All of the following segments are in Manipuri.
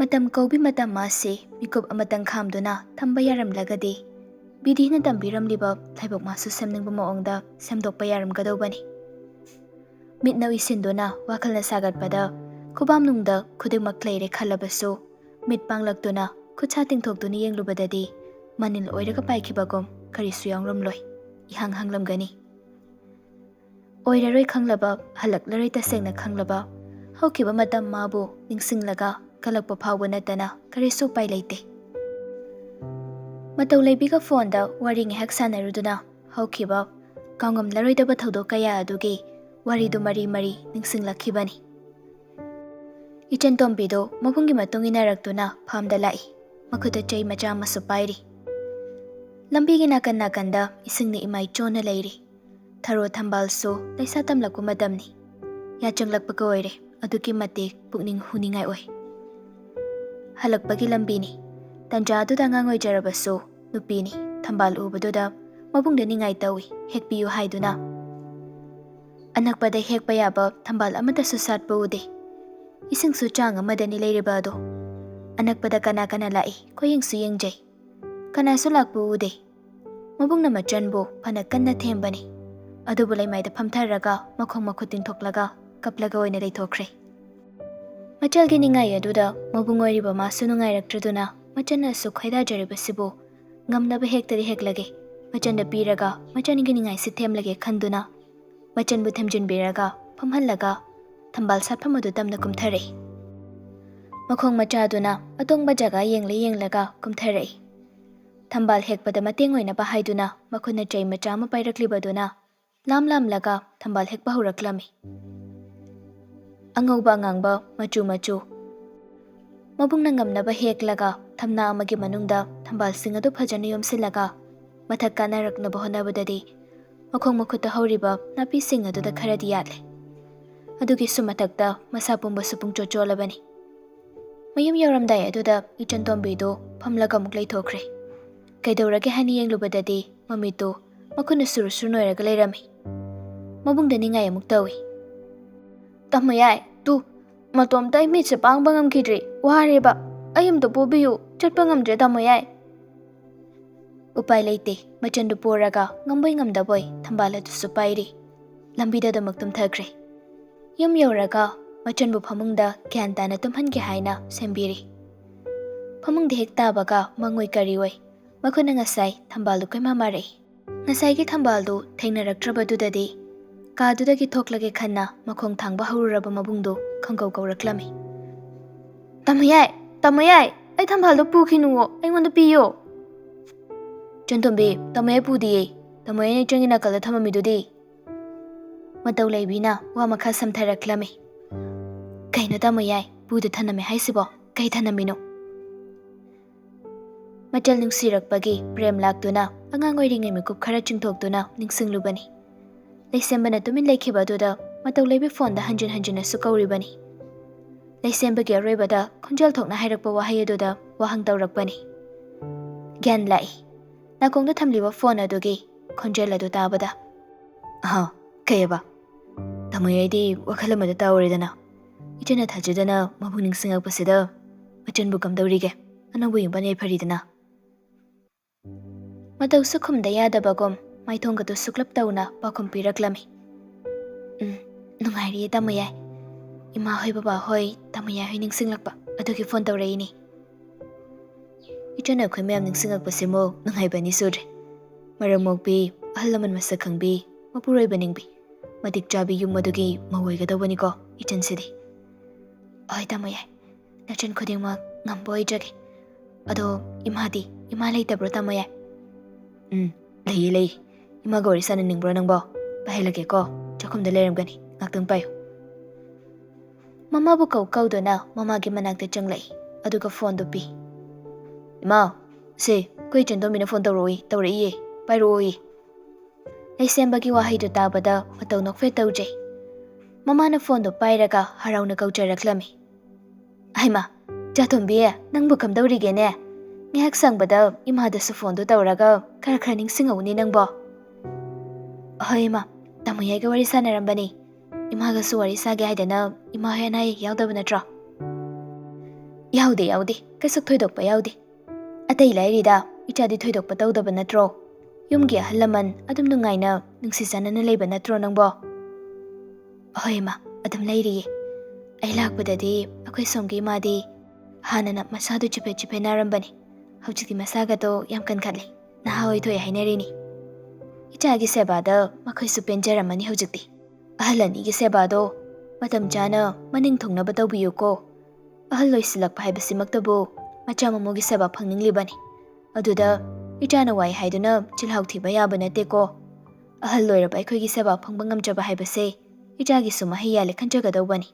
Matam kaubi matam masi mikup amatang khamduna thamba yaramlagadi bidhina tambiramliba thaibok masu semningba maongda semdokpa yaramgadobani. Mitna wisinduna wakhalna sagatpada khubamnungda khudikmak leire khalabasu mit panglaktuna khutsa tingthokduna yenglubadadi manil oiraga paikibagom karisu yangramloi ihang hanglamgani. Oiraroi khanglaba halaklaroi tasengna khanglaba haukiba matam mabu ningsinglaga kalakpa phawba natana karisu pai leite. Matau leibiga fonda wari ngehak sanaruduna haukiba kaungamlaroidaba thodok kaya adugi waridu mari mari ningsinglakhibani. Ichan tombido mabungi matung inaraktuna phamda lai makhuta chai macha masu pairi. Lambigi nakan nakanda isingni imai chona leiri tharo thambalsu laisa tamlakku madamni yachanglakpaga oire aduki matik pukning huningai oi. Halakpagi lambini tanjaduda ngangoi jarabasu nupini thambal ubaduda mabungda ningai tawi hekpiyu haiduna anakpada hekpa yaba thambal amata susatpa ude isingsu chang amadani leiriba ado anakpada kana kana lai koyingsu yengjai kanasu lakpu ude mabungna machanbu phana kanna thembani adubu laimaida phamtharaga makhong makhutin thoklaga kaplaga oina leithokre. Machalgi ningai aduda mabungoiriba masu nungairakraduna machana su khaidajaribasibu ngamnaba hektari heklage machanda piraga machaningi ningai sithemlage khanduna machanbu themjinbiraga phamhallaga thambal satphamadu tamna kumthare. Makhong machaduna atongba jaga yenglaga kumthare. Thambal hekpada mateng oina bahaiduna makhuna chai macha ma pairaklibaduna lamlaga thambal hekpa huraklami. Angauba ngangba machu machu mabungna ngamnaba heklaga thamna amagi manungda thambal singadu phajana yomsilaga mathak kanaraknaba honabadadi makhong makhuta hauriba napi singaduda kharadi yatle adugi sumathakta masa pumba supung chocholabani. Mayum yoramdai aduda ichan tombido phamlaga muk leithokre kaidorage hani yenglubadadi mamitu makhuna surusur noiraga leirami mabungda ningai amuk tawi. Tamayai tu matom tai mit se pangba ngamkidri wareba ayam to pobiyu chatpa ngamdre tamayai. Upai leite machandu poraga ngamboi ngamdaboi thambala tu supairi lambida da maktum thakre yum yoraga machanbu phamungda gyan tana tumhange haina sembiri. Phamungda hek tabaga mangoi karioi makhuna ngasai thambalu kaima mare ngasai gi thambaldu thengnaraktrabadudadi kadudagi thoklage khanna makhong thangba hururaba mabungdo khangkau kauraklami. Tamayai ai thambaldo pukhinuo aingonda piyo. Chantombi tamayai pudiye tamayai ne changina kala thamamidudi. Matau leibina wa makha samtharaklami. Kaino tamayai pudu thaname haisibo kai thanamino. Machal nungsirakpagi prem laktuna angangoi ringai mikup khara chingthokduna ningsinglubani. Laisembana tumin laikhibaduda matau leibi fonda hanjin su kauribani. Laisembagi aroibada khonjal thokna hairakpa wahai aduda wahang taurakpani. Gyan lai nakongda thamliba phone adugi khonjal adu tabada. Aha kayaba tamayadi wakhal amada tauridana ichana thajudana mabung ningsingakpasida machanbu kamdaurige anangbu yumbane pharidana. Matau sukhumda yadabagom maithongga to suklap tauna pakhum piraklami. Nungairi tamayai ima hoi baba hoi tamayai hoi ningsinglakpa adugi phone taureini. Ichana khoi mayam ningsingakpa simo nungaibani sudre maramokbi ahalaman masak khangbi mapuroi baningbi madik chabi yum adugi mawoigadawani ko ichan sidi. Oi tamayai nachan khudingma ngamboi jage ado ima leitabro tamayai. Lei ima gori sana ningbro nangbo pahilage ko chakhumda leiramgani ngaktang payo. Mama bu kaudona mama gi manakta changlai aduga phone do pi. Ima se koi chandomina phone taurei pairoi. Laisembagi wahai do tabada matau nokfe taujai. Mama na phone do pairaga harauna kaucharaklami. Aima chatombi nangbu kamdaurige ne ngehak sangbada imada su phone do tauraga khara ningsingawni nangbo. Hoi ma tamayai ga wari sanarambani imaga su wari sage haidana ima henai yaudaba natra. ꯌꯥꯎꯗꯦ ꯌꯥꯎꯗꯦ, ꯀꯩꯁꯨ ꯊꯣꯏꯗꯣꯛꯄ ꯌꯥꯎꯗꯦ. ꯑꯇꯩ ꯂꯥꯏꯔꯤꯗ ꯏꯆꯥꯗꯤ ꯊꯣꯏꯗꯣꯛꯄ ꯇꯧꯗꯕ ꯅꯠꯇ꯭ꯔꯣ? ꯌꯨꯝꯒꯤ ꯑꯍꯜ ꯂꯃꯟ ꯑꯗꯨꯝ ꯅꯨꯡꯉꯥꯏꯅ ꯅꯨꯡꯁꯤ ꯆꯥꯟꯅꯅ ꯂꯩꯕ ꯅꯠꯇ꯭ꯔꯣ ꯅꯪꯕꯣ? ꯑꯍꯣꯏ ꯏꯃꯥ, ꯑꯗꯨꯝ ꯂꯩꯔꯤꯌꯦ. ꯑꯩ ꯂꯥꯛꯄꯗꯗꯤ ꯑꯩꯈꯣꯏ ꯁꯣꯝꯒꯤ ꯏꯃꯥꯗꯤ ꯍꯥꯟꯅꯅ ꯃꯁꯥꯗꯨ ꯆꯤꯐꯦꯠ ꯆꯤꯐꯦꯠ ꯅꯥꯔꯝꯕꯅꯤ. ꯍꯧꯖꯤꯛꯇꯤ ꯃꯁꯥꯒꯗꯣ ꯌꯥꯝ ꯀꯟꯈꯠꯂꯦ, ꯅꯍꯥ ꯑꯣꯏꯊꯣꯛꯑꯦ ꯍꯥꯏꯅꯔꯤꯅꯤ. ꯏꯆꯥꯒꯤ ꯁꯦꯕꯥꯗ ꯃꯈꯣꯏꯁꯨ ꯄꯦꯟꯖꯔꯝꯃꯅꯤ ꯍꯧꯖꯤꯛꯇꯤ. ꯑꯍꯜ ꯑꯅꯤꯒꯤ ꯁꯦꯕꯥꯗꯣ ꯃꯇꯝ ꯆꯥꯅ ꯃꯅꯤꯡ ꯊꯨꯡꯅꯕ ꯇꯧꯕꯤꯌꯨꯀꯣ. ꯑꯍꯜ ꯑꯣꯏꯁꯤꯜꯂꯛꯄ ꯍꯥꯏꯕꯁꯤꯃꯛꯇꯕꯨ ꯃꯆꯥ ꯃꯃꯧꯒꯤ ꯁꯦꯕꯥ ꯐꯪꯅꯤꯡꯂꯤꯕꯅꯤ. ꯑꯗꯨꯗ ꯏꯆꯥꯅ ꯋꯥꯏ ꯍꯥꯏꯗꯨꯅ ꯆꯤꯜꯍꯥꯎ ꯊꯤꯕ ꯌꯥꯕ ꯅꯠꯇꯦꯀꯣ. ꯑꯍꯜ ꯑꯣꯏꯔꯕ ꯑꯩꯈꯣꯏꯒꯤ ꯁꯦꯕꯥ ꯐꯪꯕ ꯉꯝꯖꯕ ꯍꯥꯏꯕꯁꯦ ꯏꯆꯥꯒꯤꯁꯨ ꯃꯍꯩ ꯌꯥꯜꯂꯦ ꯈꯟꯖꯒꯗꯧꯕꯅꯤ.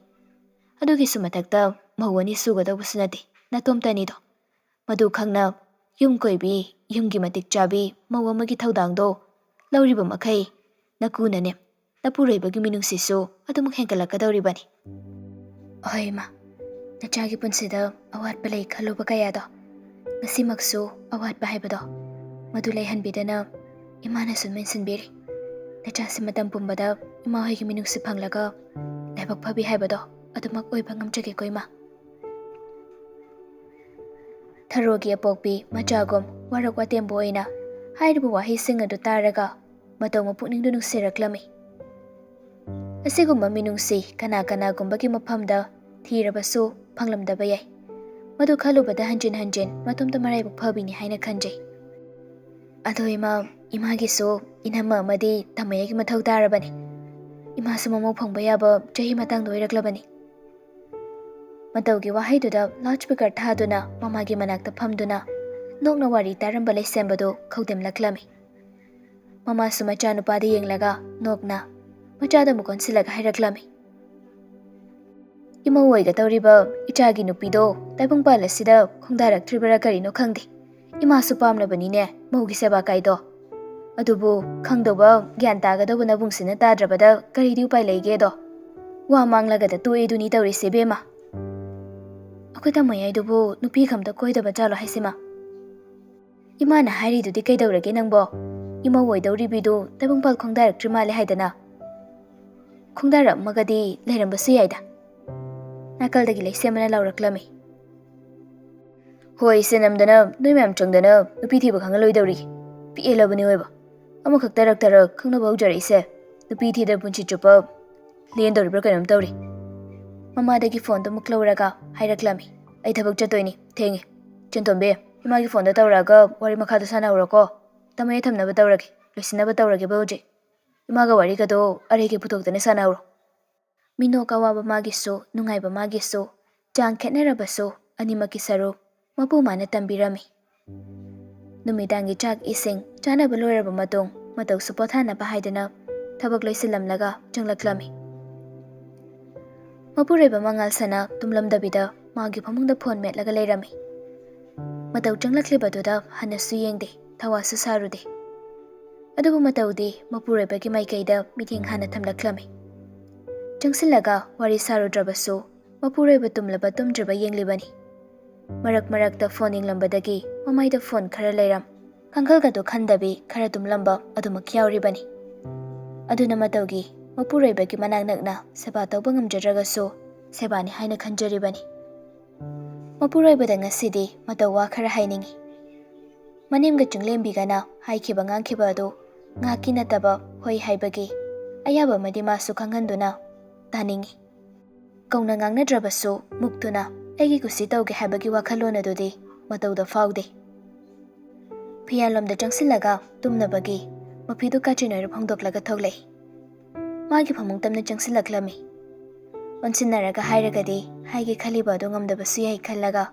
ꯑꯗꯨꯒꯤꯁꯨ ꯃꯊꯛꯇ ꯃꯧ ꯑꯅꯤ ꯁꯨꯒꯗꯧꯕꯁꯨ ꯅꯠꯇꯦ, ꯅꯇꯣꯝꯇꯅꯤꯗꯣ. ꯃꯗꯨ ꯈꯪꯅ ꯌꯨꯝ ꯀꯣꯏꯕꯤ, ꯌꯨꯝꯒꯤ ꯃꯇꯤꯛ ꯆꯥꯕꯤ ꯃꯧ ꯑꯃꯒꯤ ꯊꯧꯗꯥꯡꯗꯣ ꯂꯧꯔꯤꯕ ꯃꯈꯩ ꯅꯀꯨꯅꯅꯦ, ꯅꯄꯨꯔꯣꯏꯕꯒꯤ ꯃꯤꯅꯨꯡꯁꯤꯁꯨ ꯑꯗꯨꯃꯛ ꯍꯦꯟꯒꯠꯂꯛꯀꯗꯧꯔꯤꯕꯅꯤ. ꯑꯍꯣꯏ ꯏꯃꯥ, ꯅꯆꯥꯒꯤ ꯄꯨꯟꯁꯤꯗ ꯑꯋꯥꯠꯄ ꯂꯩ ꯈꯜꯂꯨꯕ ꯀꯌꯥꯗꯣ ꯉꯁꯤꯃꯛꯁꯨ ꯑꯋꯥꯠꯄ ꯍꯥꯏꯕꯗꯣ ꯃꯗꯨ ꯂꯩꯍꯟꯕꯤꯗꯅ ꯏꯃꯥꯅꯁꯨ ꯃꯦꯟꯁꯤꯟꯕꯤꯔꯤ. ꯅꯆꯥꯁꯤ ꯃꯇꯝ ꯄꯨꯝꯕꯗ ꯏꯃꯥ ꯍꯣꯏꯒꯤ ꯃꯤꯅꯨꯡꯁꯤ ꯐꯪꯂꯒ ꯂꯥꯏꯕꯛ ꯐꯕꯤ ꯍꯥꯏꯕꯗꯣ ꯑꯗꯨꯃꯛ ꯑꯣꯏꯕ ꯉꯝꯖꯒꯦꯀꯣ ꯏꯃꯥ. ꯊꯔꯣꯒꯤ ꯑꯄꯣꯛꯄꯤ ꯃꯆꯥꯒꯨꯝ ꯋꯥꯔꯛ ꯋꯥꯇꯦꯝꯕ ꯑꯣꯏꯅ ꯍꯥꯏꯔꯤꯕ ꯋꯥꯍꯩꯁꯤꯡ ꯑꯗꯨ ꯇꯥꯔꯒ ꯃꯇꯧ ꯃꯄꯨꯛꯅꯤꯡꯗꯨ ꯅꯨꯡꯁꯤꯔꯛꯂꯝꯃꯤ. ꯑꯁꯤꯒꯨꯝꯕ ꯃꯤꯅꯨꯡꯁꯤ ꯀꯅꯥꯒꯨꯝꯕꯒꯤ ꯃꯐꯝꯗ ꯊꯤꯔꯕꯁꯨ ꯐꯪꯂꯝꯗꯕ ꯌꯥꯏ. ꯃꯗꯨ ꯈꯜꯂꯨꯕꯗ ꯍꯟꯖꯤꯟ ꯍꯟꯖꯤꯟ ꯃꯇꯣꯝꯇ ꯃꯔꯥꯏꯕꯛ ꯐꯕꯤꯅꯤ ꯍꯥꯏꯅ ꯈꯟꯖꯩ. ꯑꯗꯣ ꯏꯃꯥ, ꯏꯃꯥꯒꯤꯁꯨ ꯏꯅꯝꯃ ꯑꯃꯗꯤ ꯇꯝꯃꯩꯒꯤ ꯃꯊꯧ ꯇꯥꯔꯕꯅꯤ. ꯏꯃꯥꯁꯨ ꯃꯃꯧ ꯐꯪꯕ ꯌꯥꯕ ꯆꯍꯤ ꯃꯇꯥꯡꯗ ꯑꯣꯏꯔꯛꯂꯕꯅꯤ. ꯃꯇꯧꯒꯤ ꯋꯥꯍꯩꯗꯨꯗ ꯂꯥꯎꯠ ꯁ꯭ꯄꯤꯀꯔ ꯊꯥꯗꯨꯅ ꯃꯃꯥꯒꯤ ꯃꯅꯥꯛꯇ ꯐꯝꯗꯨꯅ ꯅꯣꯛꯅ ꯋꯥꯔꯤ ꯇꯥꯔꯝꯕ ꯂꯩꯁꯦꯝꯕꯗꯨ ꯈꯧꯗꯦꯝꯂꯛꯂꯝꯃꯤ. ꯃꯃꯥꯁꯨ ꯃꯆꯥꯅꯨꯄꯥꯗ ꯌꯦꯡꯂꯒ ꯅꯣꯛꯅ ꯃꯆꯥꯗ ꯑꯃꯨꯛ ꯑꯣꯟꯁꯤꯜꯂꯒ ꯍꯥꯏꯔꯛꯂꯝꯃꯤ. ꯏꯃꯧ ꯑꯣꯏꯒꯗꯧꯔꯤꯕ ꯏꯆꯥꯒꯤ ꯅꯨꯄꯤꯗꯣ ꯇꯥꯏꯕꯪꯄꯥꯜ ꯑꯁꯤꯗ ꯈꯣꯡꯗꯥꯔꯛꯇ꯭ꯔꯤꯕꯔꯥ ꯀꯔꯤꯅꯣ ꯈꯪꯗꯦ. ꯏꯃꯥꯁꯨ ꯄꯥꯝꯂꯕꯅꯤꯅꯦ ꯃꯧꯒꯤ ꯁꯦꯕꯥ ꯀꯥꯏꯗꯣ. ꯑꯗꯨꯕꯨ ꯈꯪꯗꯧꯕ ꯒ꯭ꯌꯥꯟ ꯇꯥꯒꯗꯧꯕ ꯅꯕꯨꯡꯁꯤꯅ ꯇꯥꯗ꯭ꯔꯕꯗ ꯀꯔꯤꯗꯤ ꯎꯄꯥꯏ ꯂꯩꯒꯦꯗꯣ. ꯋꯥ ꯃꯥꯡꯂꯒꯗ ꯇꯣꯛꯏꯗꯨꯅꯤ ꯇꯧꯔꯤꯁꯦ ꯕꯦꯝꯃ. ꯑꯩꯈꯣꯏ ꯇꯝꯃꯩꯗꯨꯕꯨ ꯅꯨꯄꯤ ꯈꯝꯇ ꯀꯣꯏꯗꯕ ꯖꯥꯠꯂꯣ ꯍꯥꯏꯁꯤꯃ? ꯏꯃꯥꯅ ꯍꯥꯏꯔꯤꯗꯨꯗꯤ ꯀꯩꯗꯧꯔꯒꯦ ꯅꯪꯕꯣ? ꯏꯃꯧ ꯑꯣꯏꯗꯧꯔꯤꯕꯤꯗꯨ ꯇꯥꯏꯕꯪꯄꯥꯜ ꯈꯣꯡꯗꯥꯔꯛꯇ꯭ꯔꯤ ꯃꯥꯜꯂꯦ ꯍꯥꯏꯗꯅ. ꯈꯣꯡꯗꯥꯔꯛꯑꯝꯃꯒꯗꯤ ꯂꯩꯔꯝꯕꯁꯨ ꯌꯥꯏꯗ. ꯅꯥꯀꯜꯗꯒꯤ ꯂꯩꯁꯦꯝꯕꯅ ꯂꯥꯎꯔꯛꯂꯝꯃꯤ. ꯍꯣꯏ ꯁꯦꯅꯝꯗꯅ ꯅꯣꯏ ꯃꯌꯥꯝ ꯆꯪꯗꯅ ꯅꯨꯄꯤ ꯊꯤꯕ ꯈꯪꯍꯜꯂꯣꯏꯗꯧꯔꯤ. ꯄꯤꯛꯑꯦꯂꯕꯅꯤ ꯑꯣꯏꯕ. ꯑꯃꯈꯛ ꯇꯔꯛ ꯈꯪꯅꯕ ꯍꯧꯖꯔꯛꯏꯁꯦ. ꯅꯨꯄꯤ ꯊꯤꯗ ꯄꯨꯟꯁꯤ ꯆꯨꯞꯄ ꯂꯦꯟꯗꯧꯔꯤꯕ꯭ꯔꯥ ꯀꯩꯅꯣꯝ ꯇꯧꯔꯤ. ꯃꯃꯥꯗꯒꯤ ꯐꯣꯟꯗꯨ ꯑꯃꯨꯛ ꯂꯧꯔꯒ ꯍꯥꯏꯔꯛꯂꯝꯃꯤ. ꯑꯩ ꯊꯕꯛ ꯆꯠꯇꯣꯏꯅꯤ, ꯊꯦꯡꯉꯤ. ꯆꯦꯟꯇꯣꯝꯕꯤ, ꯏꯃꯥꯒꯤ ꯐꯣꯟꯗ ꯇꯧꯔꯛꯑꯒ ꯋꯥꯔꯤ ꯃꯈꯥꯗ ꯁꯥꯟꯅꯍꯧꯔꯣꯀꯣ. ꯇꯝꯃꯩ ꯊꯝꯅꯕ ꯇꯧꯔꯒꯦ, ꯂꯣꯏꯁꯤꯟꯅꯕ ꯇꯧꯔꯒꯦꯕ ꯍꯧꯖꯤꯛ. ꯏꯃꯥꯒ ꯋꯥꯔꯤꯒꯗꯣ ꯑꯔꯩꯒꯤ ꯄꯨꯊꯣꯛꯇꯅ ꯁꯥꯟꯅꯍꯧꯔꯣ. ꯃꯤꯅꯣꯛ ꯑꯋꯥꯕ ꯃꯥꯒꯤꯁꯨ ꯅꯨꯡꯉꯥꯏꯕ ꯃꯥꯒꯤꯁꯨ ꯆꯥꯡ ꯈꯦꯠꯅꯔꯕꯁꯨ ꯑꯅꯤꯃꯛꯀꯤ ꯁꯔꯨꯛ ꯃꯄꯨ ꯃꯥꯅ ꯇꯝꯕꯤꯔꯝꯃꯤ. ꯅꯨꯃꯤꯗꯥꯡꯒꯤ ꯆꯥꯛ ꯏꯁꯤꯡ ꯆꯥꯅꯕ ꯂꯣꯏꯔꯕ ꯃꯇꯨꯡ ꯃꯇꯧꯁꯨ ꯄꯣꯊꯥꯅꯕ ꯍꯥꯏꯗꯅ ꯊꯕꯛ ꯂꯣꯏꯁꯤꯜꯂꯝꯂꯒ ꯆꯪꯂꯛꯂꯝꯃꯤ. ꯃꯄꯨꯔꯣꯏꯕ ꯃꯉꯥꯜꯁꯅ ꯇꯨꯝꯂꯝꯗꯕꯤꯗ ꯃꯥꯒꯤ ꯐꯃꯨꯡꯗ ꯐꯣꯟ ꯃꯦꯠꯂꯒ ꯂꯩꯔꯝꯃꯤ. ꯃꯇꯧ ꯆꯪꯂꯛꯂꯤꯕꯗꯨꯗ ꯍꯟꯅꯁꯨ ꯌꯦꯡꯗꯦ, ꯊꯋꯥꯁꯨ ꯁꯥꯔꯨꯗꯦ. ꯑꯗꯨꯕꯨ ꯃꯇꯧꯗꯤ ꯃꯄꯨꯔꯣꯏꯕꯒꯤ ꯃꯥꯏꯀꯩꯗ ꯃꯤꯠꯌꯦꯡ ꯍꯥꯟꯅ ꯊꯝꯂꯛꯂꯝꯃꯤ. ꯆꯪꯁꯤꯜꯂꯒ ꯋꯥꯔꯤ ꯁꯥꯔꯨꯗ꯭ꯔꯕꯁꯨ ꯃꯄꯨꯔꯣꯏꯕ ꯇꯨꯝꯂꯕ ꯇꯨꯝꯗ꯭ꯔꯤꯕ ꯌꯦꯡꯂꯤꯕꯅꯤ. ꯃꯔꯛ ꯃꯔꯛꯇ ꯐꯣꯟ ꯌꯦꯡꯂꯝꯕꯗꯒꯤ ꯃꯃꯥꯏꯗ ꯐꯣꯟ ꯈꯔ ꯂꯩꯔꯝ, ꯀꯥꯡꯈꯜꯒꯗꯣ ꯈꯟꯗꯕꯤ ꯈꯔ ꯇꯨꯝꯂꯝꯕ ꯑꯗꯨꯃꯛ ꯌꯥꯎꯔꯤꯕꯅꯤ. ꯑꯗꯨꯅ ꯃꯇꯧꯒꯤ ꯃꯄꯨꯔꯣꯏꯕꯒꯤ ꯃꯅꯥꯛ ꯅꯛꯅ ꯁꯦꯕꯥ ꯇꯧꯕ ꯉꯝꯖꯗ꯭ꯔꯒꯁꯨ ꯁꯦꯕꯥꯅꯤ ꯍꯥꯏꯅ ꯈꯟꯖꯔꯤꯕꯅꯤ. ꯃꯄꯨꯔꯣꯏꯕꯗ ꯉꯁꯤꯗꯤ ꯃꯇꯧ ꯋꯥ ꯈꯔ ꯍꯥꯏꯅꯤꯡꯉꯤ. ꯃꯅꯦꯝꯒ ꯆꯤꯡꯂꯦꯝꯕꯤꯒꯅ ꯍꯥꯏꯈꯤꯕ ꯉꯥꯡꯈꯤꯕ ꯑꯗꯨ ꯉꯥꯛꯀꯤ ꯅꯠꯇꯕ ꯍꯣꯏ ꯍꯥꯏꯕꯒꯤ ꯑꯌꯥꯕ ꯑꯃꯗꯤ ꯃꯥꯁꯨ ꯈꯪꯍꯟꯗꯨꯅ ꯇꯥꯅꯤꯡꯉꯤ. ꯀꯧꯅ ꯉꯥꯡꯅꯗ꯭ꯔꯕꯁꯨ ꯃꯨꯛꯇꯨꯅ ꯑꯩꯒꯤ ꯀꯨꯁꯤ ꯇꯧꯒꯦ ꯍꯥꯏꯕꯒꯤ ꯋꯥꯈꯜꯂꯣꯟ ꯑꯗꯨꯗꯤ ꯃꯇꯧꯗ ꯐꯥꯎꯗꯦ. ꯐꯤꯌꯥꯟꯂꯣꯝꯗ ꯆꯪꯁꯤꯜꯂꯒ ꯇꯨꯝꯅꯕꯒꯤ ꯃꯐꯤꯗꯨ ꯀꯥꯆꯤꯟ ꯑꯣꯏꯔꯞ ꯍꯣꯡꯗꯣꯛꯂꯒ ꯊꯣꯛꯂꯛꯏ. ꯃꯥꯒꯤ ꯐꯃꯨꯡ ꯇꯝꯅ ꯆꯪꯁꯤꯜꯂꯛꯂꯝꯃꯤ. ꯑꯣꯟꯁꯤꯟꯅꯔꯒ ꯍꯥꯏꯔꯒꯗꯤ ꯍꯥꯏꯒꯦ ꯈꯜꯂꯤꯕ ꯑꯗꯨ ꯉꯝꯗꯕꯁꯨ ꯌꯥꯏ ꯈꯜꯂꯒ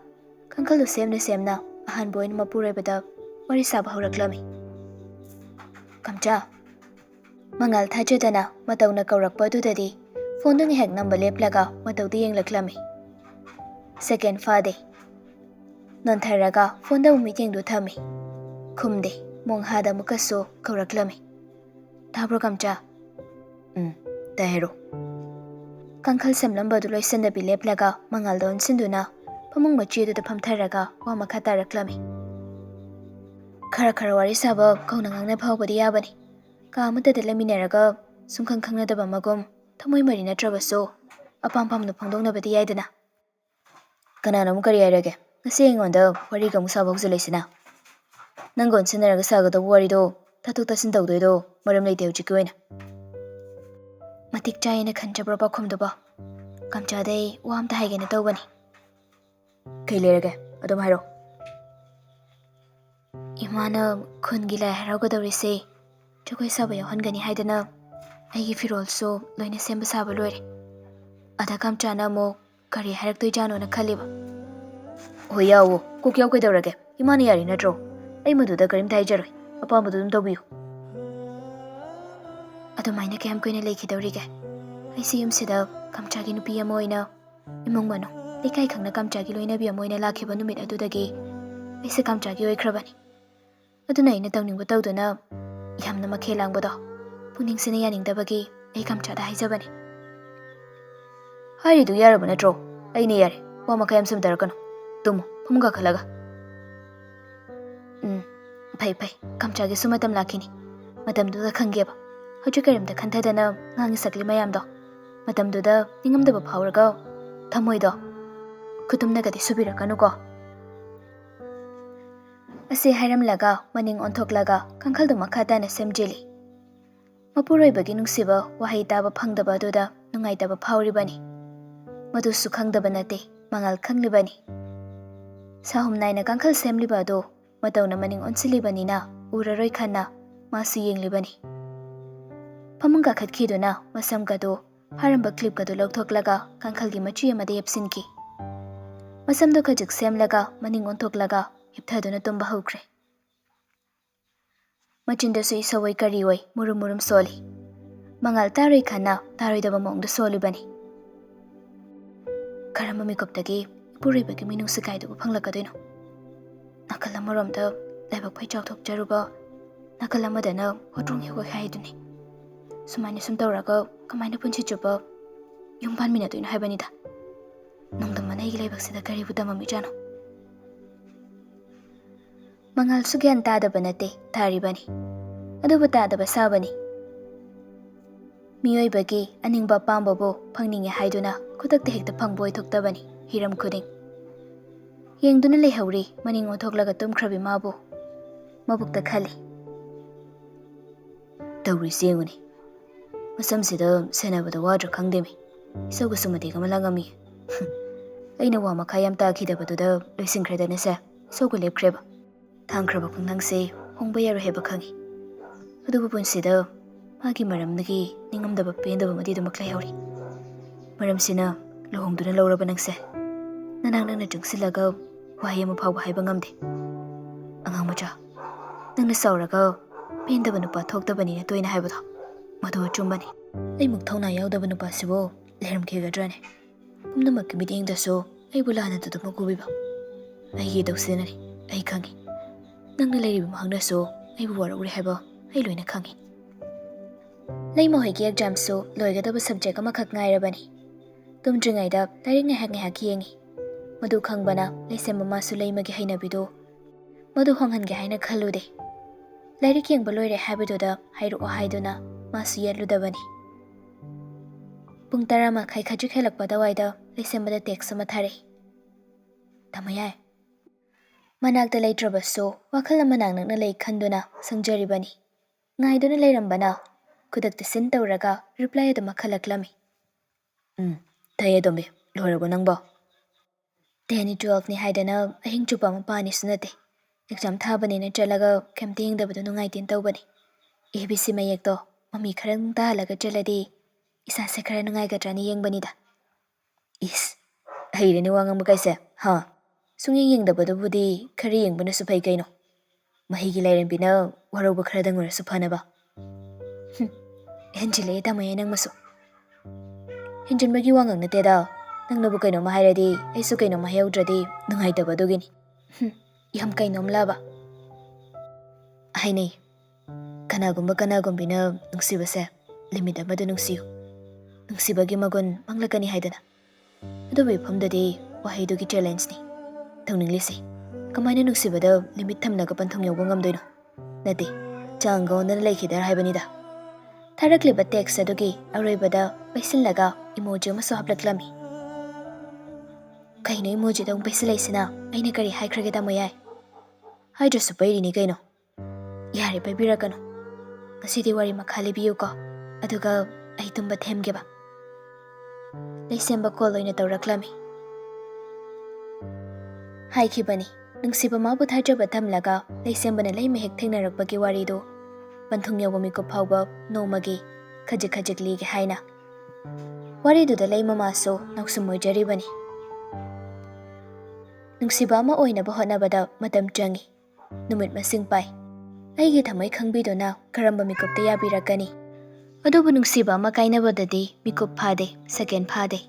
ꯀꯥꯡꯈꯜꯗꯨ ꯁꯦꯝꯅ ꯑꯍꯥꯟꯕ ꯑꯣꯏꯅ ꯃꯄꯨꯔꯣꯏꯕꯗ ꯋꯥꯔꯤ ꯁꯥꯕ ꯍꯧꯔꯛꯂꯝꯃꯤ. ꯀꯝꯆꯥ. ꯃꯉꯥꯜ ꯊꯥꯖꯗꯅ ꯃꯇꯧꯅ ꯀꯧꯔꯛꯄ ꯑꯗꯨꯗꯗꯤ ꯐꯣꯟꯗꯨ ꯉꯥꯏꯍꯥꯛ ꯅꯝꯕ ꯂꯦꯞꯂꯒ ꯃꯇꯧꯗꯨ ꯌꯦꯡꯂꯛꯂꯝꯃꯤ. ꯁꯦꯀꯦꯟ ꯐꯥꯗꯦ. ꯅꯣꯟꯊꯔꯒ ꯐꯣꯟꯗ ꯑꯃꯨꯛ ꯃꯤꯠꯌꯦꯡꯗꯨ ꯊꯝꯃꯤ. ꯈꯨꯝꯗꯦ. ꯃꯣꯡꯍꯥꯗ ꯑꯃꯨꯛꯀꯁꯨ ꯀꯧꯔꯛꯂꯝꯃꯤ. ꯇꯥꯕ꯭ꯔꯣ ꯀꯝꯆꯥ? ꯇꯥꯏ ꯍꯥꯏꯔꯣ. ꯀꯥꯡꯈꯜ ꯁꯦꯝꯂꯝꯕꯗꯨ ꯂꯣꯏꯁꯤꯟꯗꯕꯤ ꯂꯦꯞꯂꯒ ꯃꯉꯥꯜꯗ ꯑꯣꯟꯁꯤꯟꯗꯨꯅ ꯐꯃꯨꯡ ꯃꯆꯤ ꯑꯗꯨꯗ ꯐꯝꯊꯔꯒ ꯋꯥ ꯃꯈꯥ ꯇꯥꯔꯛꯂꯝꯃꯤ. ꯈꯔ ꯋꯥꯔꯤ ꯁꯥꯕ ꯀꯧꯅ ꯉꯥꯡꯅ ꯐꯥꯎꯕꯗꯤ ꯌꯥꯕꯅꯤ. ꯀꯥ ꯑꯃꯠꯇꯗ ꯂꯩꯃꯤꯟꯅꯔꯒ ꯁꯨꯡꯈꯪ ꯈꯪꯅꯗꯕ ꯃꯒꯨꯝ ꯊꯃꯣꯏ ꯃꯔꯤ ꯅꯠꯇ꯭ꯔꯕꯁꯨ ꯑꯄꯥꯝ ꯄꯥꯝꯅ ꯐꯣꯡꯗꯣꯛꯅꯕꯗꯤ ꯌꯥꯏꯗꯅ. Kanana mo kari hairage? Ngasi aingondda wari ka musa haujilaisina. Nangon sinaraga sagadaba warido tathok tasin tawdoido maram leite haujikki oina. Matik chayena khanjabra pakhumdaba. Kamchadai wa amta haigena tawbani. Kai lerage? Adum hairo. Imana khungi lai haraugadawrise jagoi saba yauhangani haidana aigi firolso loina semba saba loire. Ada kamchana mo kari haraktoi jano na khaliba. Hoi yawo kok yaw kaidawrage? Imana yari natro. Ai maduda karimta haijaroi. Apambadu dum tawbiyu. Adumaina kayam koina leikidawrige. Aisi yumsida kamchagi nupi ama oina imung mano lekai khangna kamchagi loinabi ama oina lakhiba numit adudagi aise kamchagi oikrabani. Aduna aina tawningba tawduna yamna makhel langbado puningsina yaningdabagi ai kamchada haijabani. Hairidu yaraba natro? Aina yare. Wa makayam sumdarakano. Tumo pumga khalaga. Pai kamchagi sumatam lakhini. Matamduda khangeba. Hojikarimda khantadana ngangi sakli mayamdo. Matamduda ningamdaba phawraga thamoido kutumnagadi subirakanuko. Asi hairamlaga maning onthoklaga kangkhaldu makhadana semjili. Mapuroibagi nungsiba wahai taba phangdaba aduda nungaitaba phawribani. Madusu khangdaba nate mangal khanglibani. Sahum naina kangkhal semliba ado matawna maning onsilibanina uraroi khanna masu yenglibani. Pamunga khatkiduna masamgado haramba clip gado logthoklaga kangkhalgi machi amada yepsinki. Masamdo khajik semlaga maning onthoklaga hipthaduna tumba haukre. Machindasu isawai kariwai murum soli. Mangal taroi khanna taroidaba mongda solibani. Karamba mikoptagi ipuribagi minung sakaidabu phanglakadoino. Nakalamoromda laibak phaichak thokjaruba nakalamadana hotrung hego khaiduni. Sumaini sum tawraga kamaina punchi chuba yumpan minadoino haibanida. Nongdamana igi laibak karibu damami jano. Mangal sugyan tadaba nate taribani. Adubu tadaba sabani. Miyoibagi aningba pambabo phangninge haiduna khutakta hekta phangboy thoktabani hiram khuding. Yengduna lehauri maning onthoklaga tumkhrabi mabu mabukta khali. Tawri senguni. Masamsida senabada wadra khangdemi. Isagu sumati kamalangami. Aina wa makhayam takhidabatuda loisingkhradana sa sogu lepkreba. Thangkraba phungnangse hongba yaro heba khangi. Adubu punsida magi maramnagi ningamdaba pendaba madidumak lehauri. Maramsina lohongduna lawraba nangse. Nanang jungsilaga wahai ama phawba haiba ngamde. Angang macha nangna sawraga pendaba nupa thoktabani na toina haibado madu achumbani. Ai muk thawna yaudaba nupa sibo leramkhigadrane. Pumnamakki midengdaso aibu lana tuduma kubiba. Aigi dawsinani ai khangi. Nangna leiriba mahangnaso aibu warauri haiba ai loina khangi. Leimo hoigi exam so loigadaba subject amakhak ngairabani. Tumdringaida lairik ngahak yengi. Madu khangbana leisemba masu leimagi hainabido madu honghange haina khalude. Lairik yengba loire haibadoda hairu haiduna masu yeludabani. Pung tarama khai khajik helakpada waida leisembada text ama thare. Tamayai. Manakta leitrabaso wakhal amanang nangna lei khanduna sangjaribani. Ngaiduna leirambana kudakta sin tawraga reply adama khalaklami. Thaya dombe lorabo nangba. 10-12 ni haidana ahing chupa mapani sunate. Exam thabani na chalaga kemting dabadu nungaitin tawbani. ABC mayekto mami kharang tahalaga chaladi isa se khara nungai gatrani yengbanida. Is hairani wangang makaise ha sunging yengdabadu budi khari yengbana supai kaino. Mahigi lairambina warauba khara dangura suphanaba. Henjile tamay nang masu. Hinjanbagi wangang nateda. Nang nabu kaino mahairadi aisu kaino mahayaudradi nungaitaba-dugini. Yam kainom laba. Hainay kanagumbina nungsibase limit amada nungsiyo. Nungsibagi magun manglakani haidana. Adubu ipamdadi wahaidugi challenge ni. Tawninglisi kamaina nungsibada limit thamnaga panthong yawba ngamdoino. Nati changa ondana laikhidar haibanida. Tharakliba text adugi aroibada paisinlaga emoji amasu haplaklami. Kayno emoji dong paisilay aina kari haikrage tamo yai. Haidrasu pairi ni kayno. Yari paibirakano. Ngasidi wari makhali biyo ko. Aduga ay tumba themge ba. Laisemba kolo ina tawraklami. Haikibani. Nungsiba mabu thajaba thamlaga laisemba na lay mehek thengnaragpagi warido. Panthung yawa mikup hauba nomagi khajik ligi haina. Wariduda lay mamaso nagsumojari bani. Nungsiba ama oinaba hotnabada matam changi. Numit masing pai. Aigi thamai khangbidona karamba mikupta yabirakani. Adubu nungsiba ama kainabadadi mikup phade second phade.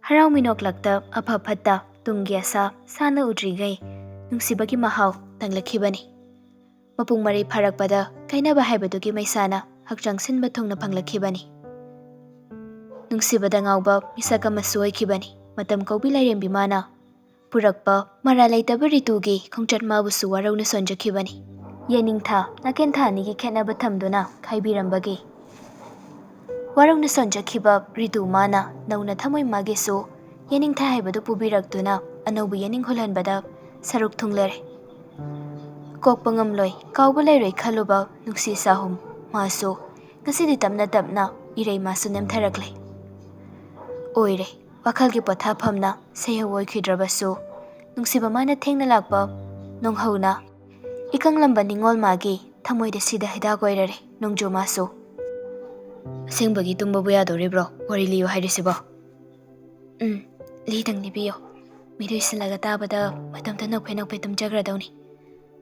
Harau minok lakta apha phatta tungi asa sana udrigai nungsibagi mahau tanglakibani. Mapung mari pharakpada kainaba haibadugi maisana hakchang sinba thongna phanglakibani. Nungsibada ngauba misaka masu oikibani. Matam kaubi lairembi mana purakpa mara laitaba ritugi khongchat mabusu warauna sonjakibani. Yeningtha nakentha nigi khenaba thamduna khaibirambagi. Warauna sonjakiba ritu mana nauna thamoi magesu yeningtha haibadu pubiraktuna anaubu yening holhanbada saruk thunglere. Kokpa ngamloi kauba lairoi khaluba nungsi sahum masu ngasidi tapna irei masu nemtharakle. Oire wakhalgi pothaphamna sehawoi khidrabasu nungsiba mana thengna lakpa nonghauna ikanghlamba ningol magi thamoida sida hidak oirare nongjo masu. Asengbagi tumbabu yadoribro wari liyo hairisibo. Lidang nibiyo. Mido isilaga tabada matamta nakpe tumjagradawni.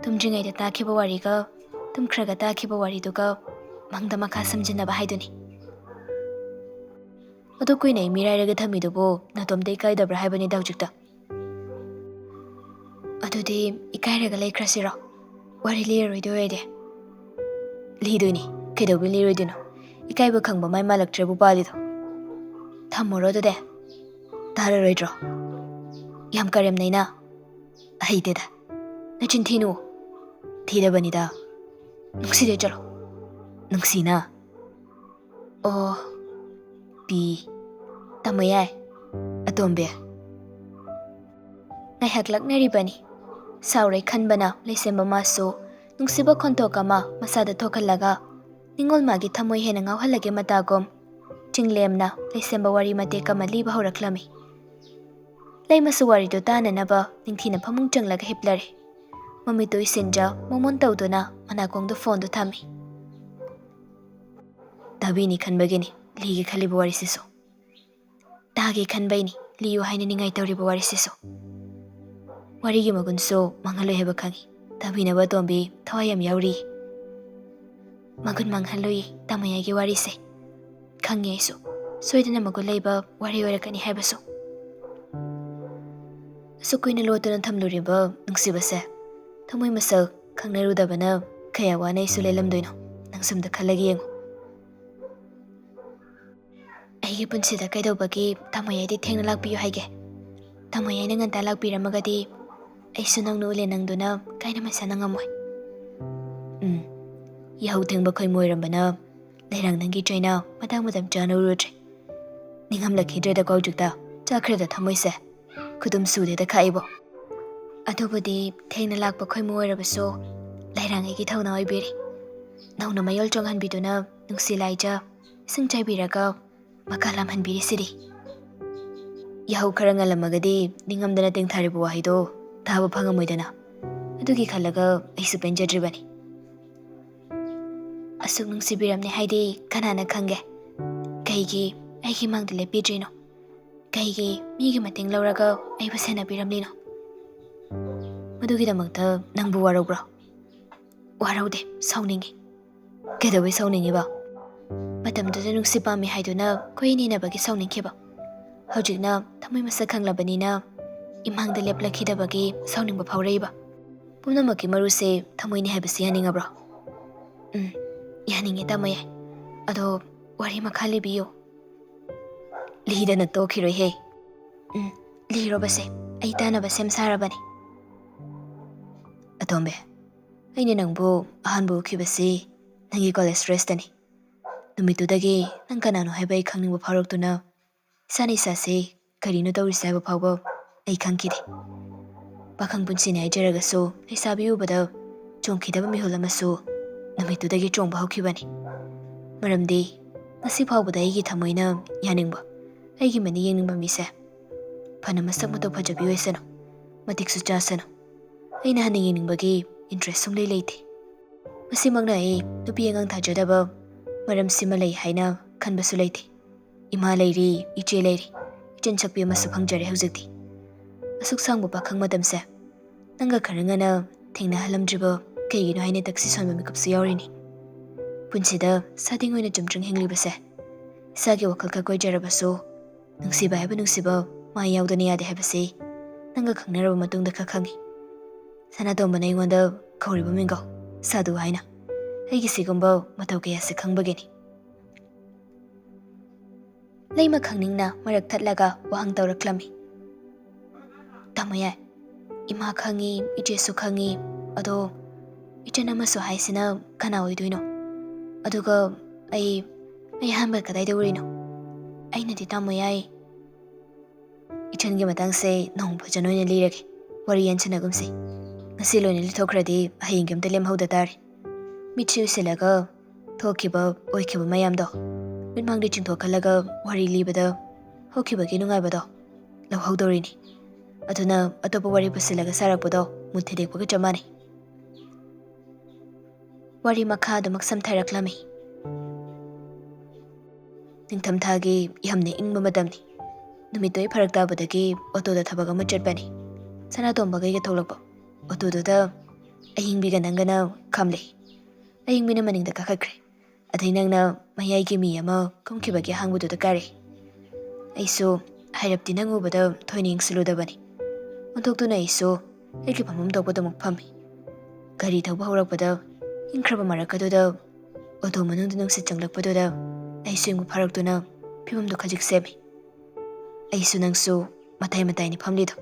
Tumjringayda takiba wariga tumkhraga takiba wariduga mangda makha samjinaba haiduni. Ado kuina imirairaga thamidubo natomda ikaidabra haibani daujikta. Adudi ikairaga laikhrasiro. Wari liyaroido oide. Liduni kaidobi liyaroidino. Ikaiba khangba mai malaktrabu palido. Thamoro adude. Tararoidro. Yam karem naina. Ahideda. Nachin thinu. Thidabanida. Nungside chalo. Nungsina. Oh. Pi. Tamayai. Atombe. Ngayhak laknaribani. Saurai khanbana laisemba maso nungsiba khontokama masada thokhalaga ningol magi thamoi hena ngawhalage matagom chinglemna laisemba wari mateka mali bahuraklami. Laimasu wari do tananaba ningthina phamung changlaga hiplare. Mamito isenja momon tawduna manakongdo phone do thami. Tabini khanbagini ligi khaliba wari siso. Tagi khanbaini liyo haina ningai tawriba wari siso. Warigi magunso manghalo heba khangi. Tabina ba tombi thawayam yauri. Magun manghaloi tamayagi wari se. Khangi aiso. Soidana magun laiba wari warakani hebaso. Sukuina lotuna thamluriba nungsibase. Thamoi masak khangnarudabana kaya wana isu lelamdoino. Nangsumda khalagi yengo. Aigi punsida kaidobagi tamayadi thengna lakpiyo haige. Tamayayna nganta lakpiramagadi aisu nangnu ule nangduna kaina masana ngamoy. Yahau thengba khoy moirambana lairang nangi traina madang madam chana urudre. Ningam lakhidreda kaujukta chakreda thamoyse kudum sudeda khaibo. Adubudi thengna lakpa khoy moirabaso lairang egi thawna oibiri. Nauna mayol chonghan biduna nungsi laija singchai biraga makalam hanbiri siri. Yahau karangalamagadi ningamdana tengtharibu wahido taba phangamoidana. Adugi khalaga aisu penjadribani. Asuk nungsibiramne haidi kanana khange. Kaigi aigi mangda lepidrino. Kaigi migi mateng lauraga aibu sena biramlino. Madugidamakta nangbu waraugbro. Waraude sauningi. Kedawi sauningi ba. Matamduda nungsipami haiduna koininabagi sauningiba. Hojikna thamoi masa khanglabanina imangda leplakidabagi sauningba phaureiba. Pumnamaki maruse thamoini haibasi yaningabro. Yaningi tamayai. Ado wari makhali biyo. Lidana tokhiroi he. Lirobase aitanaba semsarabani. Atombe. Aine nangbu ahanbu ukibasi nangi college restani. Numitudagi nang kanano haibai khangningba phauroktuna sani sase ꯀꯔꯤꯅꯣ ꯇꯧꯔꯤꯁꯦ ꯍꯥꯏꯕ ꯐꯥꯎꯕ ꯑꯩ ꯈꯪꯈꯤꯗꯦ꯫ ꯄꯥꯈꯪ ꯄꯨꯟꯁꯤꯅꯤ ꯍꯥꯏꯖꯔꯒꯁꯨ ꯂꯩꯁꯥꯕꯤ ꯎꯕꯗ ꯆꯣꯡꯈꯤꯗꯕ ꯃꯤꯍꯨꯜ ꯑꯃꯁꯨ ꯅꯨꯃꯤꯠꯇꯨꯗꯒꯤ ꯆꯣꯡꯕ ꯍꯧꯈꯤꯕꯅꯤ꯫ ꯃꯔꯝꯗꯤ ꯉꯁꯤ ꯐꯥꯎꯕꯗ ꯑꯩꯒꯤ ꯊꯃꯣꯏꯅ ꯌꯥꯅꯤꯡꯕ, ꯑꯩꯒꯤ ꯃꯅꯤ ꯌꯦꯡꯅꯤꯡꯕ ꯃꯤꯁꯦ ꯐꯅ ꯃꯁꯛ ꯃꯇꯧ ꯐꯖꯕꯤ ꯑꯣꯏꯁꯅꯨ, ꯃꯇꯤꯛꯁꯨ ꯆꯥꯁꯅꯨ, ꯑꯩꯅ ꯍꯟꯅ ꯌꯦꯡꯅꯤꯡꯕꯒꯤ ꯏꯟꯇꯔꯦꯁ ꯁꯨꯡꯂꯩ ꯂꯩꯇꯦ꯫ ꯃꯁꯤꯃꯛꯅ ꯑꯩ ꯅꯨꯄꯤ ꯑꯉꯥꯡ ꯊꯥꯖꯗꯕ ꯃꯔꯝꯁꯤꯃ ꯂꯩ ꯍꯥꯏꯅ ꯈꯟꯕꯁꯨ ꯂꯩꯇꯦ꯫ ꯏꯃꯥ ꯂꯩꯔꯤ, ꯏꯆꯦ ꯂꯩꯔꯤ, ꯏꯆꯟ ꯁꯛꯄꯤ ꯑꯃꯁꯨ ꯐꯪꯖꯔꯦ ꯍꯧꯖꯤꯛꯇꯤ꯫ ꯑꯁꯨꯛ ꯁꯥꯡꯕ ꯄꯥꯈꯪ ꯃꯇꯝꯁꯦ ꯅꯪꯒ ꯈꯔ ꯉꯟꯅ ꯊꯦꯡꯅꯍꯜꯂꯝꯗ꯭ꯔꯤꯕ ꯀꯩꯒꯤꯅꯣ ꯍꯥꯏꯅ ꯇꯛꯁꯤ ꯁꯣꯟꯕ ꯃꯤꯀꯨꯞꯁꯨ ꯌꯥꯎꯔꯤꯅꯤ꯫ ꯄꯨꯟꯁꯤꯗ ꯁꯥꯗꯤꯡ ꯑꯣꯏꯅ ꯆꯨꯝꯗ꯭ꯔꯤꯡ ꯍꯤꯡꯂꯤꯕꯁꯦ ꯏꯁꯥꯒꯤ ꯋꯥꯈꯜ ꯈꯛ ꯀꯣꯏꯖꯔꯕꯁꯨ ꯅꯨꯡꯁꯤꯕ ꯍꯥꯏꯕ ꯅꯨꯡꯁꯤꯕ ꯃꯥ ꯌꯥꯎꯗꯅ ꯌꯥꯗꯦ ꯍꯥꯏꯕꯁꯤ ꯅꯪꯒ ꯈꯪꯅꯔꯕ ꯃꯇꯨꯡꯗ ꯈꯛ ꯈꯪꯉꯤ꯫ ꯁꯅꯥꯇꯣꯝꯕꯅ ꯑꯩꯉꯣꯟꯗ ꯀꯧꯔꯤꯕ ꯃꯤꯡꯒꯧ ꯁꯥꯗꯨ ꯍꯥꯏꯅ ꯑꯩꯒꯤ ꯁꯤꯒꯨꯝꯕ ꯃꯇꯧ ꯀꯌꯥꯁꯤ ꯈꯪꯕꯒꯤꯅꯤ꯫ ꯂꯩꯃ ꯈꯪꯅꯤꯡꯅ ꯃꯔꯛ ꯊꯠꯂꯒ ꯋꯥꯍꯪ ꯇꯧꯔꯛꯂꯝꯃꯤ꯫ ꯇꯥꯃꯣꯌꯥꯏ, ꯏꯃꯥ ꯈꯪꯉꯤ, ꯏꯆꯦꯁꯨ ꯈꯪꯉꯤ, ꯑꯗꯣ ꯏꯆꯟ ꯑꯃꯁꯨ ꯍꯥꯏꯁꯤꯅ ꯀꯅꯥ ꯑꯣꯏꯗꯣꯏꯅꯣ? ꯑꯗꯨꯒ ꯑꯩ ꯑꯍꯥꯟꯕ ꯀꯗꯥꯏꯗ ꯎꯔꯤꯅꯣ? ꯑꯩꯅꯗꯤ ꯇꯥꯃꯣꯌꯥꯏ, ꯏꯆꯟꯒꯤ ꯃꯇꯥꯡꯁꯦ ꯅꯣꯡ ꯐꯖꯅ ꯑꯣꯏꯅ ꯂꯤꯔꯒꯦ, ꯋꯥꯔꯤ ꯌꯥꯟꯁꯤꯟꯅꯒꯨꯝꯁꯤ꯫ ꯉꯁꯤ ꯂꯣꯏꯅ ꯂꯤꯊꯣꯛꯈ꯭ꯔꯗꯤ ꯍꯌꯦꯡꯒꯤ ꯑꯝꯇ ꯂꯦꯝꯍꯧꯗ ꯇꯥꯔꯦ꯫ ꯃꯤꯠꯁꯤ ꯎꯏꯁꯤꯜꯂꯒ ꯊꯣꯛꯈꯤꯕ ꯑꯣꯏꯈꯤꯕ ꯃꯌꯥꯝꯗꯣ ꯃꯤꯠꯃꯥꯡꯗ ꯆꯤꯡꯊꯣꯛꯍꯜꯂꯒ ꯋꯥꯔꯤ ꯂꯤꯕꯗ ꯍꯧꯈꯤꯕꯒꯤ ꯅꯨꯡꯉꯥꯏꯕꯗꯣ ꯂꯧꯍꯧꯗꯧꯔꯤꯅꯤ꯫ ꯑꯗꯨꯅ ꯑꯇꯣꯞꯄ ꯋꯥꯔꯤ ꯄꯨꯁꯤꯜꯂꯒ ꯁꯥꯔꯛꯄꯗꯣ ꯃꯨꯠ ꯊꯨꯗꯦꯛꯄꯒ ꯆꯞ ꯃꯥꯟꯅꯩ꯫ ꯋꯥꯔꯤ ꯃꯈꯥ ꯑꯗꯨꯃꯛ ꯁꯝꯊꯔꯛꯂꯝꯃꯤ꯫ ꯅꯤꯡꯊꯝꯊꯥꯒꯤ ꯌꯥꯝꯅ ꯏꯪꯕ ꯃꯇꯝꯅꯤ꯫ ꯅꯨꯃꯤꯠꯇꯣ ꯑꯩ ꯐꯔꯛ ꯇꯥꯕꯗꯒꯤ ꯑꯣꯇꯣꯗ ꯊꯕꯛ ꯑꯃ ꯆꯠꯄꯅꯤ꯫ ꯁꯅꯥꯇꯣꯝꯕꯒꯩꯒ ꯊꯣꯛꯂꯛꯄ ꯑꯣꯇꯣꯗꯨꯗ ꯑꯍꯤꯡꯕꯤꯒ ꯅꯪꯒꯅ ꯈꯥꯝꯂꯦ꯫ ꯑꯍꯤꯡꯕꯤꯅ ꯃꯅꯤꯡꯗ ꯀꯥꯈꯠꯈ꯭ꯔꯦ꯫ ꯑꯗꯩ ꯅꯪꯅ ꯃꯌꯥꯏꯒꯤ ꯃꯤ ꯑꯃ ꯀꯨꯝꯈꯤꯕꯒꯤ ꯑꯍꯥꯡꯕꯗꯨꯗ ꯀꯥꯔꯦ꯫ ꯑꯩꯁꯨ ꯍꯥꯏꯔꯞꯇꯤ ꯅꯪ ꯎꯕꯗ ꯊꯣꯏꯅ ꯌꯦꯡꯁꯤꯜꯂꯨꯗꯕꯅꯤ꯫ ꯑꯣꯟꯊꯣꯛꯇꯨꯅ ꯑꯩꯁꯨ ꯑꯩꯒꯤ ꯐꯝꯐꯝ ꯊꯣꯛꯄꯗꯃꯛ ꯐꯝꯃꯤ꯫ ꯒꯥꯔꯤ ꯊꯧꯕ ꯍꯧꯔꯛꯄꯗ ꯏꯪꯈ꯭ꯔꯕ ꯃꯔꯛꯀꯗꯨꯗ ꯑꯣꯇꯣ ꯃꯅꯨꯡꯗ ꯅꯨꯡꯁꯤꯠ ꯆꯪꯂꯛꯄꯗꯨꯗ ꯑꯩꯁꯨ ꯏꯪꯕ ꯐꯥꯔꯛꯇꯨꯅ ꯐꯤꯕꯝꯗꯨ ꯈꯖꯤꯛ ꯁꯦꯝꯃꯤ꯫ ꯑꯩꯁꯨ ꯅꯪꯁꯨ ꯃꯇꯥꯏ ꯃꯇꯥꯏꯅꯤ ꯐꯝꯂꯤꯗꯣ꯫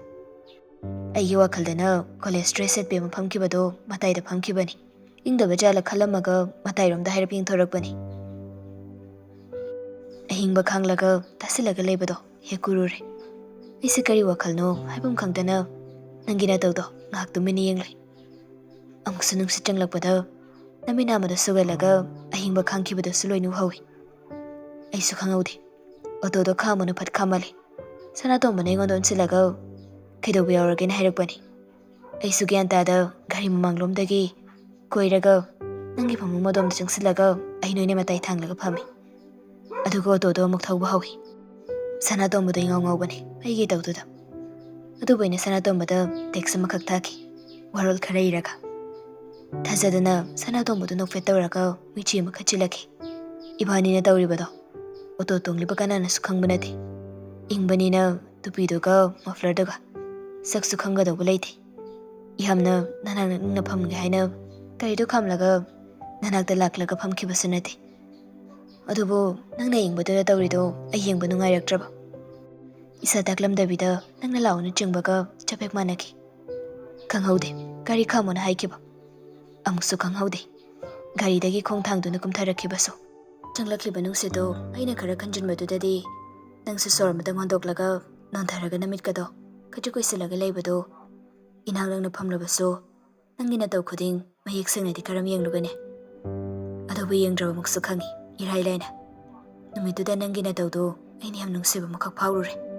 ꯑꯩꯒꯤ ꯋꯥꯈꯜꯗꯅ ꯀꯣꯂꯦꯖ ꯗ꯭ꯔꯦꯁ ꯁꯦꯠꯄꯤ ꯑꯃ ꯐꯝꯈꯤꯕꯗꯣ ꯃꯇꯥꯏꯗ ꯐꯝꯈꯤꯕꯅꯤ꯫ ꯏꯪꯗꯕ ꯖꯥꯠꯂ ꯈꯜꯂꯝꯃꯒ ꯃꯇꯥꯏꯔꯣꯝꯗ ꯍꯥꯏꯔꯞ ꯌꯦꯡꯊꯣꯔꯛꯄꯅꯤ꯫ ꯑꯍꯤꯡꯕ ꯈꯥꯡꯂꯒ ꯇꯥꯁꯤꯜꯂꯒ ꯂꯩꯕꯗꯣ ꯍꯦꯛ ꯎꯔꯨꯔꯦ꯫ ꯑꯩꯁꯦ ꯀꯔꯤ ꯋꯥꯈꯜꯅꯣ ꯍꯥꯏꯐꯝ ꯈꯪꯗꯅ ꯅꯪꯒꯤ ꯅꯇꯧꯗꯣ ꯉꯥꯏꯍꯥꯛ ꯇꯨꯃꯤꯟꯅ ꯌꯦꯡꯂꯩ꯫ ꯑꯃꯨꯛꯁꯨ ꯅꯨꯡꯁꯤꯠ ꯆꯪꯂꯛꯄꯗ ꯅꯃꯤꯠ ꯅꯥꯝꯃꯗ ꯁꯨꯒꯠꯂꯒ ꯑꯍꯤꯡꯕ ꯈꯥꯡꯈꯤꯕꯗꯨꯁꯨ ꯂꯣꯏꯅ ꯎꯍꯧꯏ꯫ ꯑꯩꯁꯨ ꯈꯪꯍꯧꯗꯦ꯫ ꯑꯣꯇꯣꯗꯣ ꯈꯥꯝꯃꯨꯅ ꯐꯠ ꯈꯥꯝꯃꯜꯂꯦ꯫ ꯁꯅꯥꯇꯣꯝꯕꯅ ꯑꯩꯉꯣꯟꯗ ꯑꯣꯟꯁꯤꯜꯂꯒ ꯀꯩꯗꯧꯕ ꯌꯥꯎꯔꯒꯦꯅ ꯍꯥꯏꯔꯛꯄꯅꯤ꯫ ꯑꯩꯁꯨ ꯒ꯭ꯌꯥꯟ ꯇꯥꯗ ꯒꯥꯔꯤ ꯃꯃꯥꯡꯂꯣꯝꯗꯒꯤ ꯀꯣꯏꯔꯒ ꯅꯪꯒꯤ ꯐꯃꯨꯡ ꯃꯗꯣꯝꯗ ꯆꯪꯁꯤꯜꯂꯒ ꯑꯩ ꯅꯣꯏꯅ ꯃꯇꯥꯏ ꯊꯥꯡꯂꯒ ꯐꯝꯃꯤ꯫ ꯑꯗꯨꯒ ꯑꯣꯇꯣꯗꯣ ꯑꯃꯨꯛ ꯊꯧꯕ ꯍꯧꯏ꯫ ꯁꯅꯥꯇꯣꯝꯕꯗꯣ ꯏꯉꯥꯎ ꯉꯥꯎꯕꯅꯤ ꯑꯩꯒꯤ ꯇꯧꯗꯨꯗ꯫ ꯑꯗꯨꯕꯨ ꯑꯩꯅ ꯁꯅꯥꯇꯣꯝꯕꯗ ꯇꯦꯛꯁ ꯑꯃꯈꯛ ꯊꯥꯈꯤ, ꯋꯥꯔꯣꯜ ꯈꯔ ꯏꯔꯒ꯫ ꯊꯥꯖꯗꯅ ꯁꯅꯥꯇꯣꯝꯕꯗꯨ ꯅꯣꯛꯐꯦꯠ ꯇꯧꯔꯒ ꯃꯤꯠꯆꯤ ꯑꯃ ꯈꯠꯆꯤꯜꯂꯛꯈꯤ꯫ ꯏꯕꯥꯅꯤꯅ ꯇꯧꯔꯤꯕꯗꯣ ꯑꯣꯇꯣ ꯇꯣꯡꯂꯤꯕ ꯀꯅꯥꯅꯁꯨ ꯈꯪꯕ ꯅꯠꯇꯦ꯫ ꯏꯪꯕꯅꯤꯅ ꯇꯨꯄꯤꯗꯨꯒ ꯃꯐ꯭ꯂꯔꯗꯨꯒ ꯁꯛꯁꯨ ꯈꯪꯒꯗꯧꯕ ꯂꯩꯇꯦ꯫ ꯌꯥꯝꯅ ꯅꯅꯥꯛ ꯅꯛꯅ ꯐꯝꯒꯦ ꯍꯥꯏꯅ ꯒꯥꯔꯤꯗꯣ ꯈꯥꯝꯂꯒ ꯅꯅꯥꯛꯇ ꯂꯥꯛꯂꯒ ꯐꯝꯈꯤꯕꯁꯨ ꯅꯠꯇꯦ꯫ ꯑꯗꯨꯕꯨ ꯅꯪꯅ ꯌꯦꯡꯕꯗꯨꯗ ꯇꯧꯔꯤꯗꯣ ꯑꯩ ꯌꯦꯡꯕ ꯅꯨꯡꯉꯥꯏꯔꯛꯇ꯭ꯔꯕ꯫ ꯏꯁꯥ ꯇꯥꯛꯂꯝꯗꯕꯤꯗ ꯅꯪꯅ ꯂꯥꯛꯑꯣꯅ ꯆꯤꯡꯕꯒ ꯆꯞ ꯍꯦꯛ ꯃꯥꯟꯅꯈꯤ꯫ ꯈꯪꯍꯧꯗꯦ ꯒꯥꯔꯤ ꯈꯥꯝꯃꯣꯅ ꯍꯥꯏꯈꯤꯕ꯫ ꯑꯃꯨꯛꯁꯨ ꯈꯪꯍꯧꯗꯦ ꯒꯥꯔꯤꯗꯒꯤ ꯈꯣꯡꯊꯥꯡꯗꯨꯅ ꯀꯨꯝꯊꯔꯛꯈꯤꯕꯁꯨ꯫ ꯆꯪꯂꯛꯂꯤꯕ ꯅꯨꯡꯁꯤꯠꯇꯣ ꯑꯩꯅ ꯈꯔ ꯈꯟꯖꯤꯟꯕꯗꯨꯗꯗꯤ ꯅꯪꯁꯨ ꯁꯣꯔ ꯑꯃꯇꯪ ꯍꯣꯟꯗꯣꯛꯂꯒ ꯅꯣꯟꯊꯔꯒ ꯅꯃꯤꯠꯀꯗꯣ ꯈꯖꯤꯛ ꯎꯏꯁꯤꯜꯂꯒ ꯂꯩꯕꯗꯣ ꯏꯅꯥꯛ ꯅꯛꯅ ꯐꯝꯂꯕꯁꯨ ꯅꯪꯒꯤ ꯅꯇꯧ ꯈꯨꯗꯤꯡ ꯃꯌꯦꯛ ꯁꯦꯡꯅꯗꯤ ꯀꯔꯝ ꯌꯦꯡꯂꯨꯒꯅꯤ? ꯑꯗꯨꯕꯨ ꯌꯦꯡꯗ꯭ꯔꯕꯃꯛꯁꯨ ꯈꯪꯉꯤ ꯏꯔꯥꯏ ꯂꯥꯏꯅ꯫ ꯅꯨꯃꯤꯠꯇꯨꯗ ꯅꯪꯒꯤ ꯅꯇꯧꯗꯣ ꯑꯩꯅ ꯌꯥꯝ ꯅꯨꯡꯁꯤꯕ ꯑꯃꯈꯛ ꯐꯥꯎꯔꯨꯔꯦ꯫